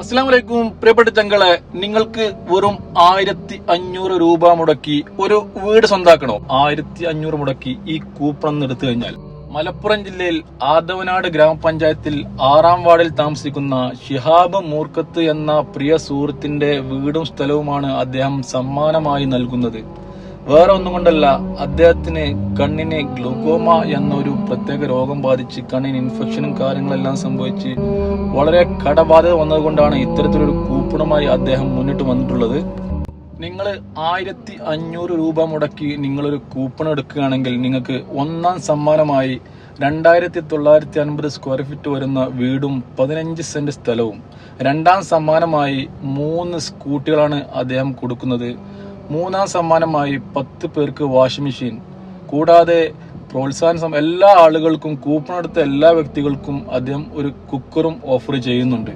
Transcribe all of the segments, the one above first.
അസ്സലാമു അലൈക്കും പ്രിയപ്പെട്ട ചങ്കളെ, നിങ്ങൾക്ക് വെറും 1500 രൂപ മുടക്കി ഒരു വീട് സ്വന്താക്കണോ? 1500 മുടക്കി ഈ കൂപ്പൺ എടുത്തു കഴിഞ്ഞാൽ മലപ്പുറം ജില്ലയിൽ ആദവനാട് ഗ്രാമപഞ്ചായത്തിൽ 6-ാം വാർഡിൽ താമസിക്കുന്ന ഷിഹാബ് മൂർക്കത്ത് എന്ന പ്രിയ സുഹൃത്തിന്റെ വീടും സ്ഥലവുമാണ് അദ്ദേഹം സമ്മാനമായി നൽകുന്നത്. വേറെ ഒന്നും കൊണ്ടല്ല, അദ്ദേഹത്തിന് കണ്ണിന് ഗ്ലൂക്കോമ എന്നൊരു പ്രത്യേക രോഗം ബാധിച്ച് കണ്ണിന് ഇൻഫെക്ഷനും കാര്യങ്ങളെല്ലാം സംഭവിച്ച് വളരെ കടബാധ്യത വന്നതുകൊണ്ടാണ് ഇത്തരത്തിലൊരു കൂപ്പണുമായി അദ്ദേഹം മുന്നിട്ട് വന്നിട്ടുള്ളത്. നിങ്ങൾ 1500 രൂപ മുടക്കി നിങ്ങളൊരു കൂപ്പൺ എടുക്കുകയാണെങ്കിൽ നിങ്ങൾക്ക് ഒന്നാം സമ്മാനമായി 2950 സ്ക്വയർ ഫീറ്റ് വരുന്ന വീടും 15 സെന്റ് സ്ഥലവും, രണ്ടാം സമ്മാനമായി 3 സ്കൂട്ടികളാണ് അദ്ദേഹം കൊടുക്കുന്നത്. മൂന്നാം സമ്മാനമായി 10 പേർക്ക് വാഷിംഗ് മെഷീൻ, കൂടാതെ പ്രോത്സാഹന എല്ലാ ആളുകൾക്കും കൂപ്പൺ എടുത്ത എല്ലാ വ്യക്തികൾക്കും അദ്ദേഹം ഒരു കുക്കറും ഓഫർ ചെയ്യുന്നുണ്ട്.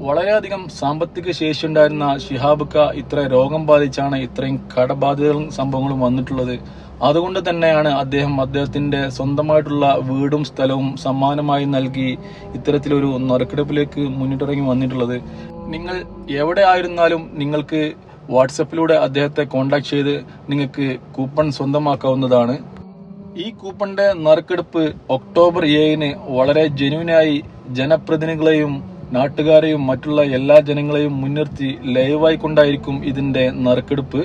വളരെയധികം സാമ്പത്തിക ശേഷി ഉണ്ടായിരുന്ന ഷിഹാബുക്ക ഇത്ര രോഗം ബാധിച്ചാണ് ഇത്രയും കടബാധ്യതകളും സംഭവങ്ങളും വന്നിട്ടുള്ളത്. അതുകൊണ്ട് തന്നെയാണ് അദ്ദേഹത്തിന്റെ സ്വന്തമായിട്ടുള്ള വീടും സ്ഥലവും സമ്മാനമായി നൽകി ഇത്തരത്തിലൊരു നറുക്കെടുപ്പിലേക്ക് മുന്നിട്ടിറങ്ങി വന്നിട്ടുള്ളത്. നിങ്ങൾ എവിടെ ആയിരുന്നാലും നിങ്ങൾക്ക് വാട്സപ്പിലൂടെ അദ്ദേഹത്തെ കോൺടാക്ട് ചെയ്ത് നിങ്ങൾക്ക് കൂപ്പൺ സ്വന്തമാക്കാവുന്നതാണ്. ഈ കൂപ്പണിന്റെ നറുക്കെടുപ്പ് ഒക്ടോബർ 7-ന് വളരെ ജെന്യൂനായി ജനപ്രതിനിധികളെയും നാട്ടുകാരെയും മറ്റുള്ള എല്ലാ ജനങ്ങളെയും മുൻനിർത്തി ലൈവായി കൊണ്ടായിരിക്കും ഇതിന്റെ നറുക്കെടുപ്പ്.